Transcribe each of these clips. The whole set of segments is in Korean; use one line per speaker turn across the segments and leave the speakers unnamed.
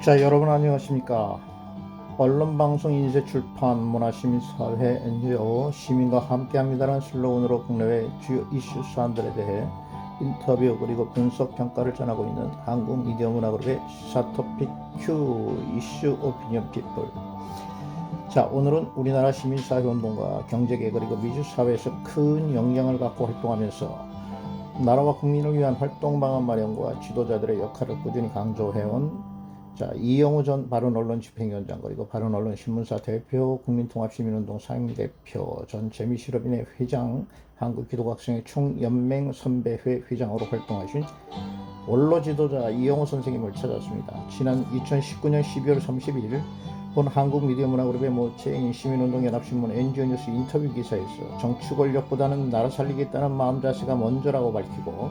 자, 여러분 안녕하십니까? 언론방송, 인쇄출판, 문화시민사회, NGO, 시민과 함께합니다라는 슬로건으로 국내외 주요 이슈 사안들에 대해 인터뷰 그리고 분석 평가를 전하고 있는 한국미디어문화그룹의 시사토픽 Q 이슈 오피니언 피플. 자, 오늘은 우리나라 시민사회운동과 경제계 그리고 미주사회에서 큰 영향을 갖고 활동하면서 나라와 국민을 위한 활동방안 마련과 지도자들의 역할을 꾸준히 강조해온 이영호 전 바른언론 집행위원장 그리고 바른언론 신문사 대표 국민통합시민운동 상임대표 전 재미실업인회 회장 한국기독학생회 총연맹 선배회 회장으로 활동하신 원로 지도자 이영호 선생님을 찾았습니다. 지난 2019년 12월 30일 본 한국미디어문화그룹의 모체인 시민운동연합신문 NGO뉴스 인터뷰 기사에서 정치 권력보다는 나라 살리겠다는 마음 자세가 먼저라고 밝히고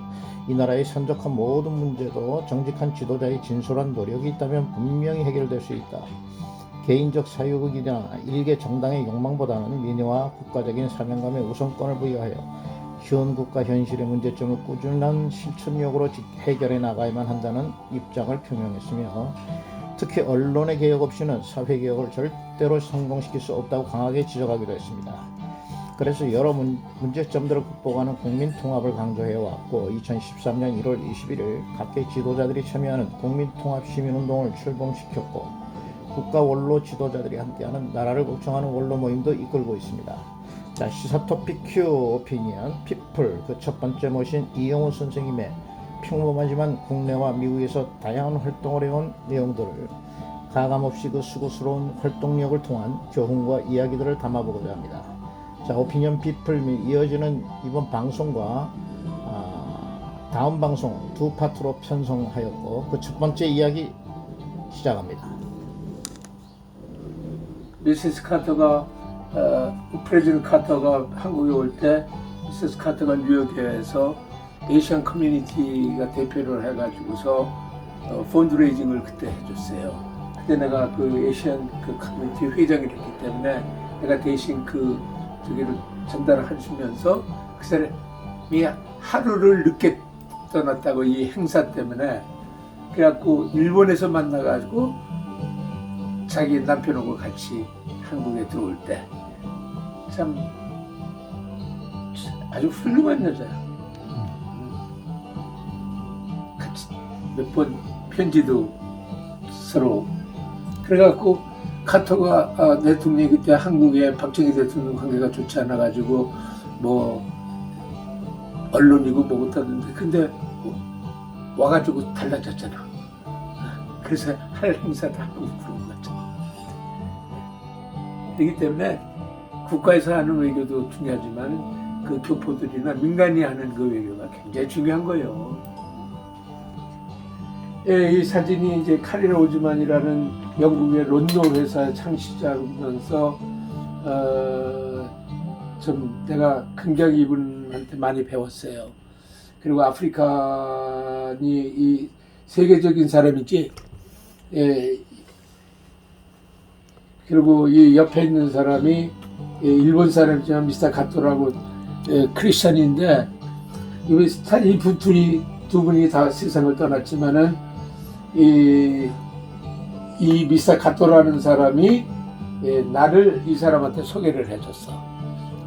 이 나라의 산적한 모든 문제도 정직한 지도자의 진솔한 노력이 있다면 분명히 해결될 수 있다. 개인적 사유국이나 일개 정당의 욕망보다는 민의와 국가적인 사명감에 우선권을 부여하여 현 국가 현실의 문제점을 꾸준한 실천력으로 해결해 나가야만 한다는 입장을 표명했으며 특히 언론의 개혁 없이는 사회개혁을 절대로 성공시킬 수 없다고 강하게 지적하기도 했습니다. 그래서 여러 문제점들을 극복하는 국민통합을 강조해왔고 2013년 1월 21일 각계 지도자들이 참여하는 국민통합시민운동을 출범시켰고 국가 원로 지도자들이 함께하는 나라를 걱정하는 원로 모임도 이끌고 있습니다. 자, 시사토픽 Q 오피니언 피플 그 첫 번째 모신 이영호 선생님의 평범하지만 국내와 미국에서 다양한 활동을 해온 내용들을 가감없이 그 수고스러운 활동력을 통한 교훈과 이야기들을 담아보고자 합니다. 자, 오피니언 피플이 이어지는 이번 방송과 다음 방송 두 파트로 편성하였고 그 첫 번째 이야기 시작합니다.
미세스 카터가 프레지던트 카터가 한국에 올 때 미세스 카터가 뉴욕에서 에이시안 커뮤니티가 대표를 해가지고서 펀드레이징을 그때 해줬어요. 그때 내가 그 에이시안 그 커뮤니티 회장이 됐기 때문에 내가 대신 그 저기를 전달을 해주면서 그 사람이 하루를 늦게 떠났다고 이 행사 때문에 그래갖고 일본에서 만나가지고 자기 남편하고 같이 한국에 들어올 때 참 아주 훌륭한 여자야. 같이 몇 번 편지도 서로 그래갖고 카터가 대통령이 그때 한국에 박정희 대통령 관계가 좋지 않아가지고 뭐 언론이고 뭐 못하던데 근데 와가지고 달라졌잖아. 그래서 할 행사 다 하고 그런 거 같잖아. 그렇기 때문에 국가에서 하는 외교도 중요하지만 그 교포들이나 민간이 하는 그 외교가 굉장히 중요한 거예요. 예, 이 사진이 이제 카리나 오즈만이라는 영국의 론노 회사 창시자면서 좀 내가 굉장히 이분한테 많이 배웠어요. 그리고 아프리칸이 이 세계적인 사람이지. 예, 그리고 이 옆에 있는 사람이 일본 사람이지만 미스터 카토라고 크리스천인데 이 두 분이 다 세상을 떠났지만은 이 미스터 카토라는 사람이 나를 이 사람한테 소개를 해줬어.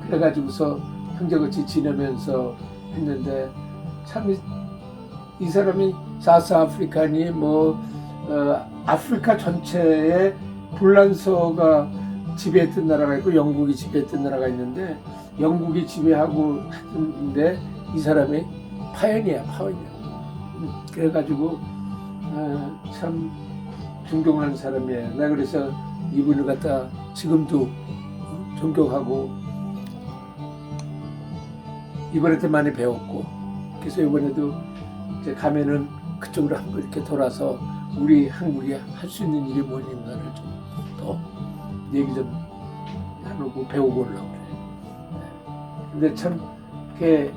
그래가지고서 형제같이 지내면서 했는데 참 이 사람이 사스 아프리칸이 아프리카 전체에 불란서가 지배했던 나라가 있고 영국이 지배했던 나라가 있는데 영국이 지배하고 했는데 이 사람이 파연이야. 그래가지고 참 존경하는 사람이에요. 나 그래서 이분을 갖다 지금도 존경하고 이번에도 많이 배웠고 그래서 이번에도 이제 가면은 그쪽으로 한번 이렇게 돌아서 우리 한국이 할 수 있는 일이 뭐냐를 좀 더 얘기 좀 나누고 배우고 오려고 그래. 근데 참 이렇게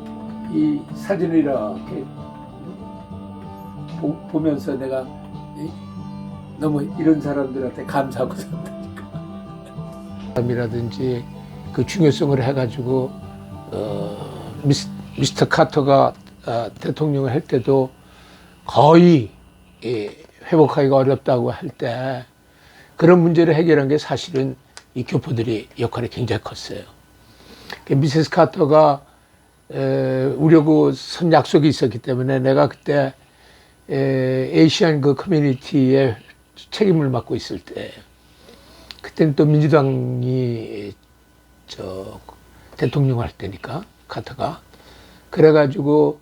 이 사진을 이렇게 보면서 내가 너무 이런 사람들한테 감사하고 산다니까. 사람이라든지 그 중요성을 해가지고 미스터 카터가 대통령을 할 때도 거의 회복하기가 어렵다고 할 때 그런 문제를 해결한 게 사실은 이 교포들이 역할이 굉장히 컸어요. 미세스 카터가 우리하고 선 약속이 있었기 때문에 내가 그때 에이시안 그 커뮤니티의 책임을 맡고 있을 때 그때는 또 민주당이 대통령 할 때니까 카터가 그래가지고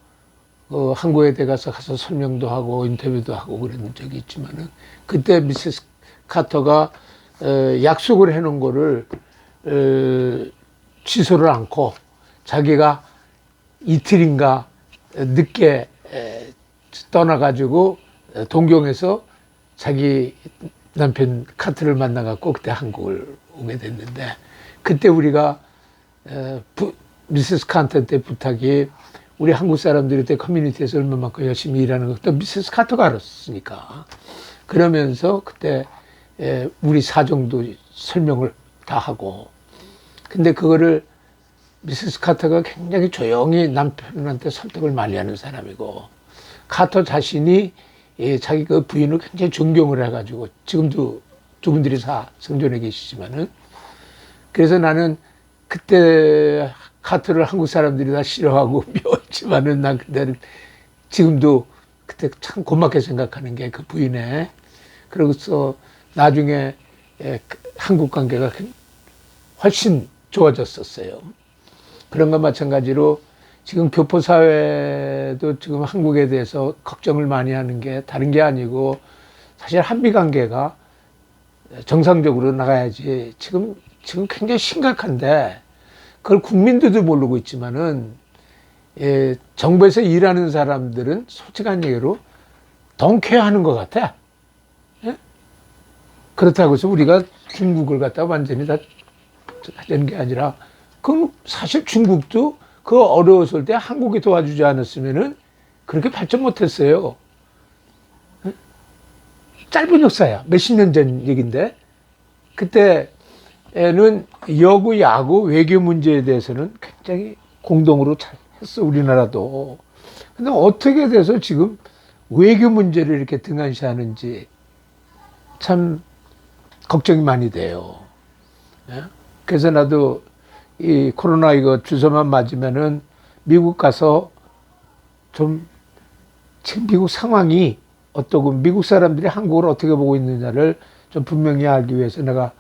한국에 가서 설명도 하고 인터뷰도 하고 그런 적이 있지만은 그때 미세스 카터가 약속을 해놓은 거를 취소를 않고 자기가 이틀인가 늦게 떠나가지고 동경에서 자기 남편 카트를 만나갖고 그때 한국을 오게 됐는데 그때 우리가 미세스 카터한테 부탁이 우리 한국 사람들이 그때 커뮤니티에서 얼마만큼 열심히 일하는 것도 미세스 카터가 알았으니까 그러면서 그때 우리 사정도 설명을 다 하고 근데 그거를 미세스 카터가 굉장히 조용히 남편한테 설득을 많이 하는 사람이고 카터 자신이 자기 그 부인을 굉장히 존경을 해가지고 지금도 두 분들이 다 생존해 계시지만은 그래서 나는 그때 카터를 한국 사람들이 다 싫어하고 미웠지만은 난 그때는 지금도 그때 참 고맙게 생각하는 게 그 부인의 그러고서 나중에 한국 관계가 훨씬 좋아졌었어요. 그런 것 마찬가지로 지금 교포 사회도 지금 한국에 대해서 걱정을 많이 하는 게 다른 게 아니고 사실 한미 관계가 정상적으로 나가야지 지금 굉장히 심각한데 그걸 국민들도 모르고 있지만은 정부에서 일하는 사람들은 솔직한 얘기로 덩케어하는 것 같아. 예? 그렇다고 해서 우리가 중국을 갖다가 완전히 다 하려는 게 아니라 그건 사실 중국도 그 어려웠을 때 한국이 도와주지 않았으면은 그렇게 발전 못했어요. 짧은 역사야. 몇십 년 전 얘기인데 그때는 여구, 야구, 외교 문제에 대해서는 굉장히 공동으로 잘 했어 우리나라도. 근데 어떻게 돼서 지금 외교 문제를 이렇게 등한시하는지 참 걱정이 많이 돼요. 그래서 나도 이 코로나 이거 주사만 맞으면은 미국 가서 좀 지금 미국 상황이 어떠고 미국 사람들이 한국을 어떻게 보고 있느냐를 좀 분명히 알기 위해서 내가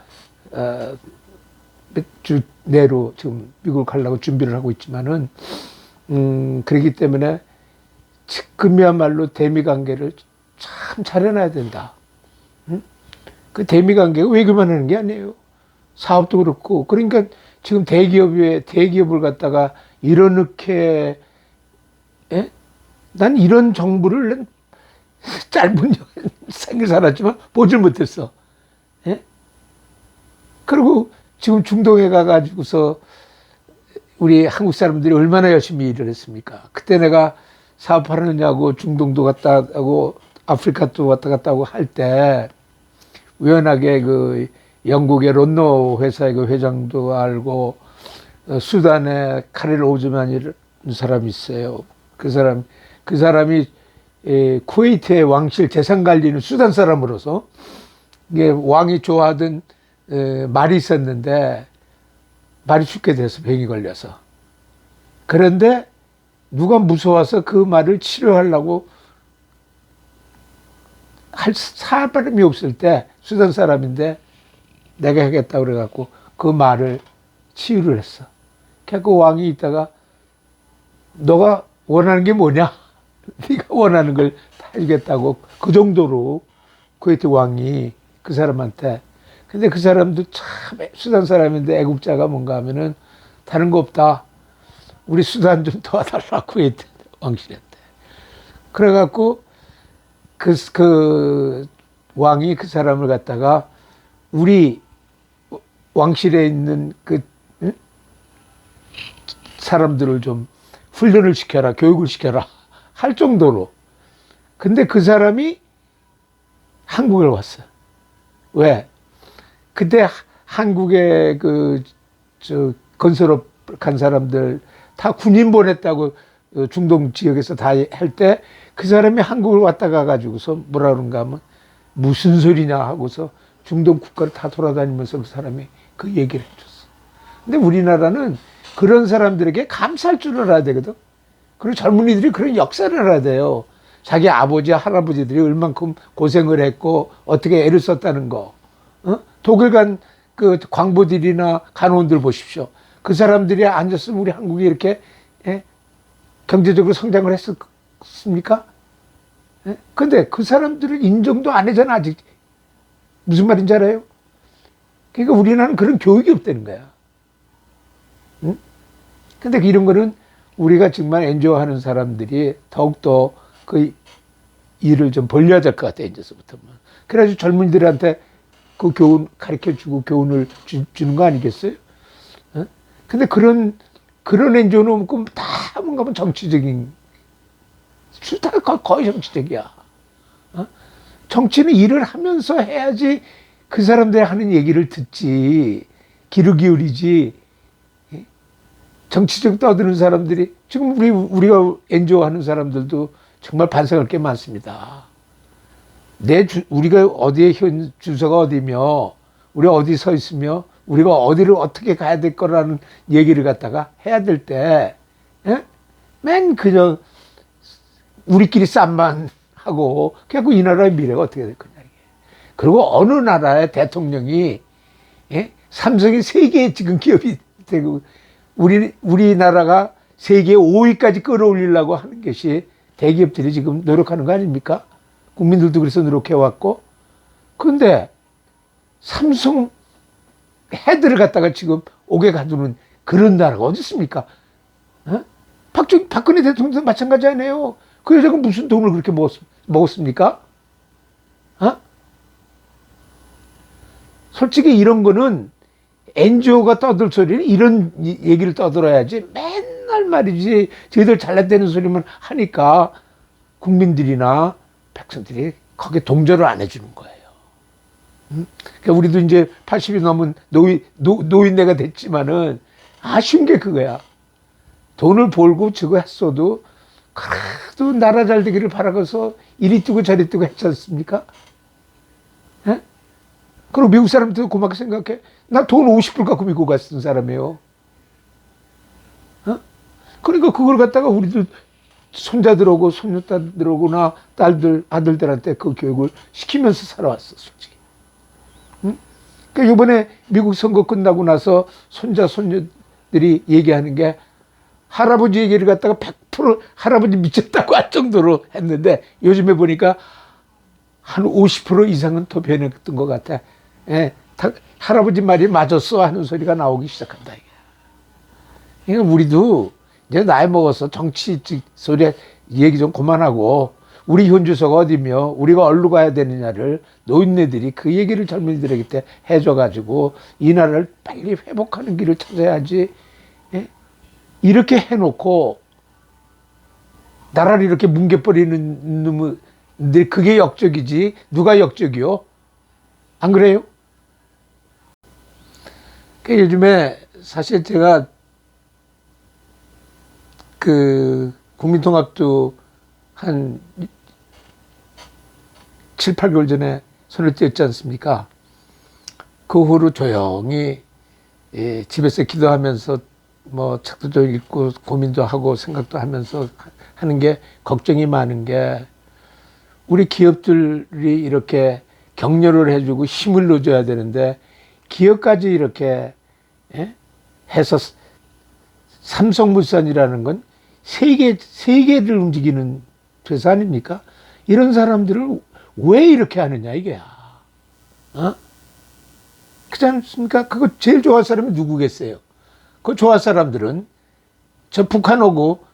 몇 주 내로 지금 미국을 가려고 준비를 하고 있지만은 그렇기 때문에 지금이야말로 대미 관계를 참 잘해놔야 된다. 그 대미 관계가 외교만 하는 게 아니에요. 사업도 그렇고 그러니까 지금 대기업을 갖다가 이렇게 난 이런 정부를 짧은 생을 살았지만 보질 못했어. 그리고 지금 중동에 가가지고서 우리 한국 사람들이 얼마나 열심히 일을 했습니까? 그때 내가 사업하느냐고 중동도 갔다 하고 아프리카도 왔다 갔다 하고 할 때 우연하게 그 영국의 론노 회사의 그 회장도 알고 수단의 카릴 오즈만이라는 사람이 있어요. 그 사람이 쿠웨이트의 왕실 재산 관리는 수단 사람으로서 이게 왕이 좋아하던 말이 있었는데 말이 죽게 돼서 병이 걸려서 그런데 누가 무서워서 그 말을 치료하려고 할 사람이 없을 때 수단 사람인데 내가 하겠다 그래갖고 그 말을 치유를 했어. 그 왕이 있다가 너가 원하는 게 뭐냐? 네가 원하는 걸 다 해주겠다고 그 정도로 쿠웨이트 왕이 그 사람한테 근데 그 사람도 참 수단 사람인데 애국자가 뭔가 하면은 다른 거 없다. 우리 수단 좀 도와달라고 쿠웨이트 왕실한테. 그래갖고 그 왕이 그 사람을 갖다가 우리 왕실에 있는 그 사람들을 좀 훈련을 시켜라, 교육을 시켜라 할 정도로. 근데 그 사람이 한국에 왔어. 왜? 그때 한국에 건설업 간 사람들 다 군인 보냈다고 중동 지역에서 다 할 때 그 사람이 한국을 왔다 가가지고서 뭐라 그런가 하면 무슨 소리냐 하고서 중동 국가를 다 돌아다니면서 그 사람이 그 얘기를 해줬어. 근데 우리나라는 그런 사람들에게 감사할 줄 알아야 되거든. 그리고 젊은이들이 그런 역사를 알아야 돼요. 자기 아버지, 할아버지들이 얼만큼 고생을 했고 어떻게 애를 썼다는 거. 독일 간 그 광부들이나 간호원들 보십시오. 그 사람들이 앉았으면 우리 한국이 이렇게 경제적으로 성장을 했습니까? 근데 그 사람들을 인정도 안 하잖아, 아직. 무슨 말인지 알아요? 그러니까 우리나라는 그런 교육이 없다는 거야. 근데 이런 거는 우리가 정말 NGO 하는 사람들이 더욱더 그 일을 좀 벌려야 될 것 같아, 이제서부터. 그래가지고 젊은이들한테 그 교훈 가르쳐 주고 교훈을 주는 거 아니겠어요? 근데 그런 NGO는 다 뭔가 보면 정치적인, 다 거의 정치적이야. 정치는 일을 하면서 해야지 그 사람들이 하는 얘기를 듣지, 귀를 기울이지. 정치적 떠드는 사람들이, 지금 우리가 NGO 하는 사람들도 정말 반성할 게 많습니다. 우리가 어디에 현 주소가 어디며, 우리가 어디 서 있으며, 우리가 어디를 어떻게 가야 될 거라는 얘기를 갖다가 해야 될 때, 맨 그저 우리끼리 쌈만 하고, 그래갖고 이 나라의 미래가 어떻게 될 거냐. 그리고 어느 나라의 대통령이, 삼성이 세계에 지금 기업이 되고, 우리나라가 세계 5위까지 끌어올리려고 하는 것이 대기업들이 지금 노력하는 거 아닙니까? 국민들도 그래서 노력해왔고. 그런데 삼성 헤드를 갖다가 지금 옥에 가두는 그런 나라가 어디 있습니까? 박근혜 대통령도 마찬가지 아니에요. 그 여자가 무슨 돈을 그렇게 먹었습니까? 솔직히 이런 거는 NGO가 떠들 소리는 이런 얘기를 떠들어야지, 맨날 말이지 저희들 잘났다는 소리만 하니까 국민들이나 백성들이 거기에 동조를 안 해주는 거예요. 그러니까 우리도 이제 80이 넘은 노인네가 됐지만은 아쉬운 게 그거야. 돈을 벌고 저거 했어도 그래도 나라 잘 되기를 바라고서 이리 뛰고 저리 뛰고 했지 않습니까? 그리고 미국 사람들도 고맙게 생각해. 나 돈 50불 갖고 미국 갔던 사람이에요. 그러니까 그걸 갖다가 우리도 손자들하고 손녀딸들하고나 아들들한테 그 교육을 시키면서 살아왔어, 솔직히. 그러니까 이번에 미국 선거 끝나고 나서 손녀들이 얘기하는 게, 할아버지 얘기를 갖다가 100% 할아버지 미쳤다고 할 정도로 했는데, 요즘에 보니까 한 50% 이상은 더 변했던 것 같아. 할아버지 말이 맞았어 하는 소리가 나오기 시작한다. 그러니까 우리도 이제 나이 먹어서 정치 소리 얘기 좀 그만하고, 우리 현주소가 어디며 우리가 어디로 가야 되느냐를 노인네들이 그 얘기를 젊은이들에게 때 해줘가지고 이 나라를 빨리 회복하는 길을 찾아야지. 이렇게 해놓고 나라를 이렇게 뭉개버리는 놈들, 그게 역적이지 누가 역적이요? 안 그래요? 요즘에 사실 제가 그 국민통합도 한 7, 8개월 전에 손을 뗐지 않습니까? 그 후로 조용히 집에서 기도하면서 뭐 책도 좀 읽고 고민도 하고 생각도 하면서 하는 게, 걱정이 많은 게, 우리 기업들이 이렇게 격려를 해주고 힘을 넣어줘야 되는데 기업까지 이렇게 해서, 삼성물산이라는 건 세계를 움직이는 회사 아닙니까? 이런 사람들을 왜 이렇게 하느냐 이게야. 그렇지 않습니까? 그거 제일 좋아할 사람이 누구겠어요? 그 좋아할 사람들은 저 북한하고,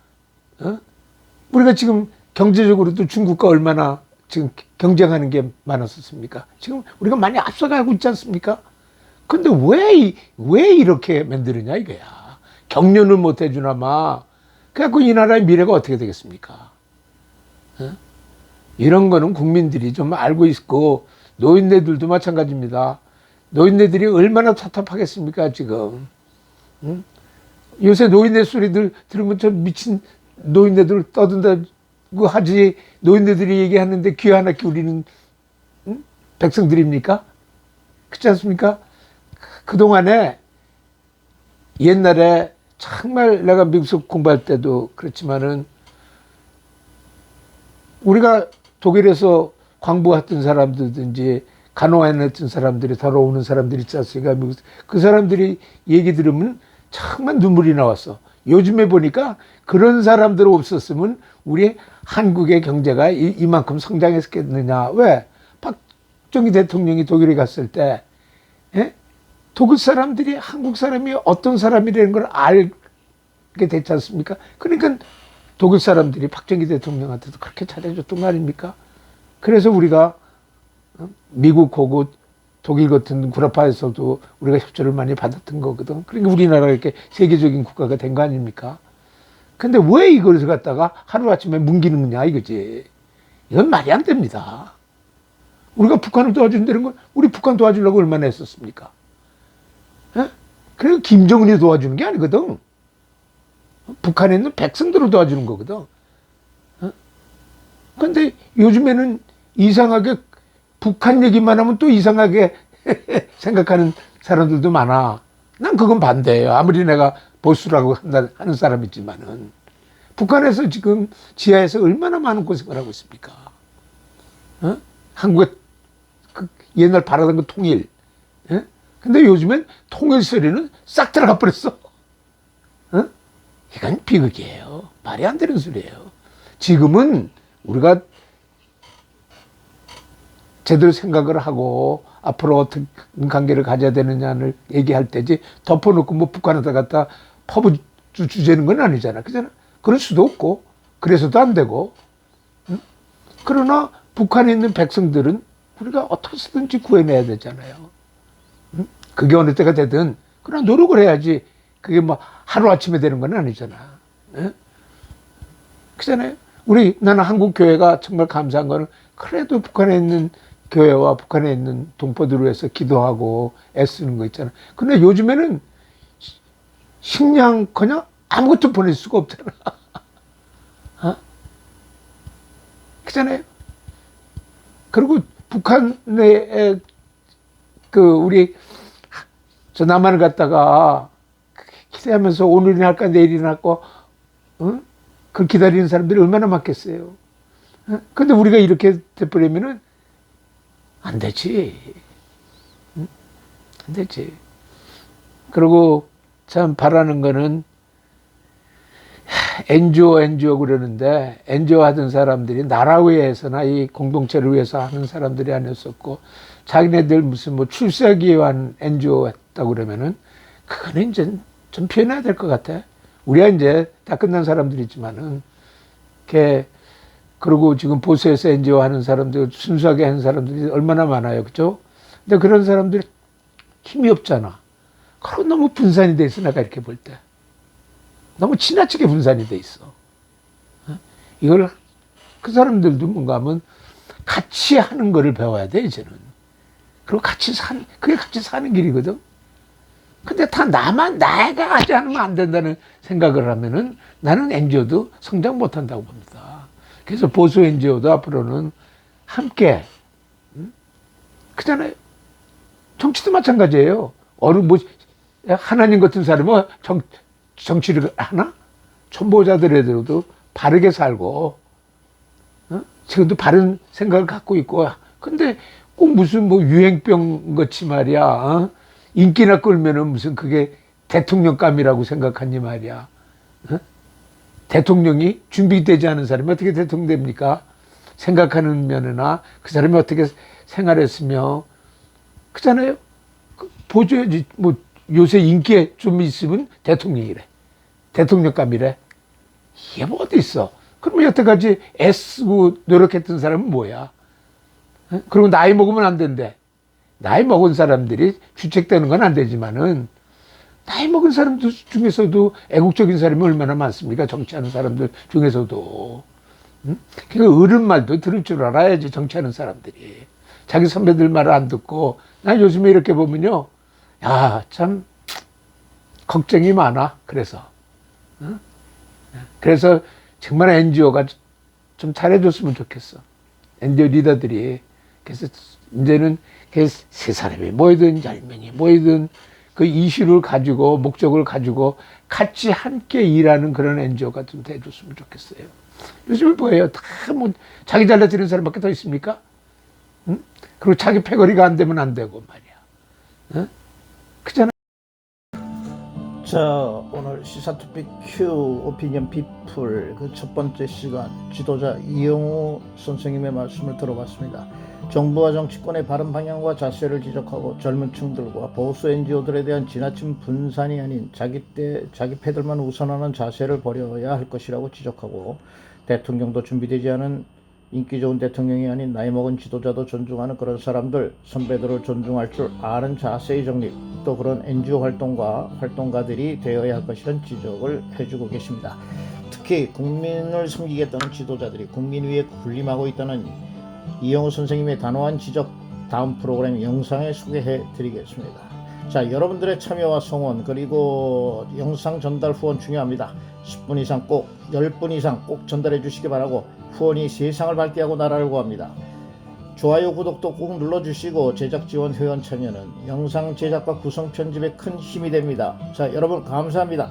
우리가 지금 경제적으로도 중국과 얼마나 지금 경쟁하는 게 많았었습니까? 지금 우리가 많이 앞서가고 있지 않습니까? 근데 왜 이렇게 만드느냐 이거야. 격려를 못 해주나마. 그래갖고 이 나라의 미래가 어떻게 되겠습니까? 이런 거는 국민들이 좀 알고 있고, 노인네들도 마찬가지입니다. 노인네들이 얼마나 답답하겠습니까 지금. 요새 노인네 소리들 들으면 좀 미친 노인네들 떠든다고 하지, 노인네들이 얘기하는데 귀 하나 기울이는
백성들입니까? 그렇지 않습니까? 그동안에 옛날에 정말 내가 미국에서 공부할 때도 그렇지만은 우리가 독일에서 광부했던 사람들든지 간호했던 사람들이 돌아오는 사람들이 있지 않습니까? 미국 그 사람들이 얘기 들으면 정말 눈물이 나왔어. 요즘에 보니까 그런 사람들 없었으면 우리 한국의 경제가 이만큼 성장했겠느냐. 왜? 박정희 대통령이 독일에 갔을 때 예? 독일 사람들이 한국 사람이 어떤 사람이라는 걸 알게 됐지 않습니까? 그러니까 독일 사람들이 박정희 대통령한테도 그렇게 잘해줬던 거 아닙니까? 그래서 우리가 미국 하고 독일 같은 구라파에서도 우리가 협조를 많이 받았던 거거든. 그러니까 우리나라가 이렇게 세계적인 국가가 된 거 아닙니까? 근데 왜 이걸 갖다가 하루아침에 뭉기는 거냐 이거지. 이건 말이 안 됩니다. 우리가 북한을 도와준다는 건 우리 북한 도와주려고 얼마나 했었습니까? 예? 그래서 김정은이 도와주는 게 아니거든. 북한에 있는 백성들을 도와주는 거거든. 그런데 요즘에는 이상하게 북한 얘기만 하면 또 이상하게 생각하는 사람들도 많아. 난 그건 반대예요. 아무리 내가 보수라고 하는 사람이지만은 북한에서 지금 지하에서 얼마나 많은 고생을 하고 있습니까? 한국의 그 옛날 바라던 그 통일. 예? 근데 요즘엔 통일 소리는 싹 들어가 버렸어. 이건 비극이에요. 말이 안 되는 소리예요. 지금은 우리가 제대로 생각을 하고 앞으로 어떤 관계를 가져야 되느냐를 얘기할 때지 덮어놓고 뭐 북한에다 갖다 퍼부 주제는 건 아니잖아. 그잖아. 그럴 수도 없고 그래서도 안 되고. 그러나 북한에 있는 백성들은 우리가 어떻게든지 구해내야 되잖아요. 그게 어느 때가 되든 그러나 노력을 해야지. 그게 뭐 하루아침에 되는 건 아니잖아. 그잖아요. 나는 한국 교회가 정말 감사한 거는 그래도 북한에 있는 교회와 북한에 있는 동포들을 위해서 기도하고 애쓰는 거 있잖아. 근데 요즘에는 식량커녕 아무것도 보낼 수가 없잖아. 그잖아요. 그리고 북한에 우리 저 남한을 갔다가 기대하면서 오늘이나 할까 내일이나 할까 그 기다리는 사람들이 얼마나 많겠어요. 근데 우리가 이렇게 돼버리면은 안 되지. 안 되지. 그리고 참 바라는 거는 NGO 그러는데 NGO 하던 사람들이 나라 위해서나 이 공동체를 위해서 하는 사람들이 아니었었고 자기네들 무슨 뭐 출세하기 위한 NGO 했다고 그러면은 그거는 이제 좀 표현해야 될 것 같아. 우리가 이제 다 끝난 사람들이지만은 그리고 지금 보수에서 NGO 하는 사람들 순수하게 하는 사람들이 얼마나 많아요. 그죠? 근데 그런 사람들이 힘이 없잖아. 그리고 너무 분산이 돼 있어. 내가 이렇게 볼 때. 너무 지나치게 분산이 돼 있어. 이걸 그 사람들도 뭔가 하면 같이 하는 거를 배워야 돼 이제는. 그리고 그게 같이 사는 길이거든. 근데 다 내가 하지 않으면 안 된다는 생각을 하면은 나는 NGO도 성장 못 한다고 봅니다. 그래서 보수 NGO도 앞으로는 함께, 그잖아요. 정치도 마찬가지예요. 하나님 같은 사람은 정치를 하나? 천보자들에도 바르게 살고, 지금도 바른 생각을 갖고 있고, 근데 꼭 무슨 뭐 유행병 같이 말이야, 인기나 끌면은 무슨 그게 대통령감이라고 생각하니 말이야. 대통령이 준비되지 않은 사람이 어떻게 대통령 됩니까? 생각하는 면이나 그 사람이 어떻게 생활했으며, 그잖아요. 보줘야지. 뭐 요새 인기에 좀 있으면 대통령이래. 대통령감이래. 이게 뭐 어디 있어? 그러면 여태까지 애쓰고 노력했던 사람은 뭐야? 그리고 나이 먹으면 안 된대. 나이 먹은 사람들이 주책되는 건 안 되지만은 나이 먹은 사람들 중에서도 애국적인 사람이 얼마나 많습니까? 정치하는 사람들 중에서도. 그러니까 어른 말도 들을 줄 알아야지 정치하는 사람들이. 자기 선배들 말을 안 듣고 나 요즘에 이렇게 보면요. 야, 참 걱정이 많아. 그래서 정말 NGO가 좀 잘해줬으면 좋겠어. NGO 리더들이 그래서 이제는 세 사람이 모이든 10명이 모이든 그 이슈를 가지고 목적을 가지고 같이 함께 일하는 그런 NGO가 좀 돼줬으면 좋겠어요. 요즘은 뭐예요? 다 뭐 자기 잘라지는 사람밖에 더 있습니까? 응? 그리고 자기 패거리가 안 되면 안 되고 말이야. 응? 그잖아.
자, 오늘 시사토픽 Q 오피니언 피플 그 첫 번째 시간 지도자 이영호 선생님의 말씀을 들어봤습니다. 정부와 정치권의 바른 방향과 자세를 지적하고 젊은 층들과 보수 NGO들에 대한 지나친 분산이 아닌 자기 패들만 우선하는 자세를 버려야 할 것이라고 지적하고, 대통령도 준비되지 않은 인기 좋은 대통령이 아닌 나이 먹은 지도자도 존중하는 그런 사람들, 선배들을 존중할 줄 아는 자세의 정립, 또 그런 NGO 활동가들이 되어야 할 것이라는 지적을 해주고 계십니다. 특히 국민을 섬기겠다는 지도자들이 국민 위에 군림하고 있다는 이영호 선생님의 단호한 지적, 다음 프로그램 영상에 소개해 드리겠습니다. 자, 여러분들의 참여와 성원 그리고 영상 전달 후원 중요합니다. 10분 이상 꼭 10분 이상 꼭 전달해 주시기 바라고, 후원이 세상을 밝게 하고 나라를 구합니다. 좋아요 구독도 꼭 눌러주시고 제작 지원 회원 참여는 영상 제작과 구성 편집에 큰 힘이 됩니다. 자, 여러분 감사합니다.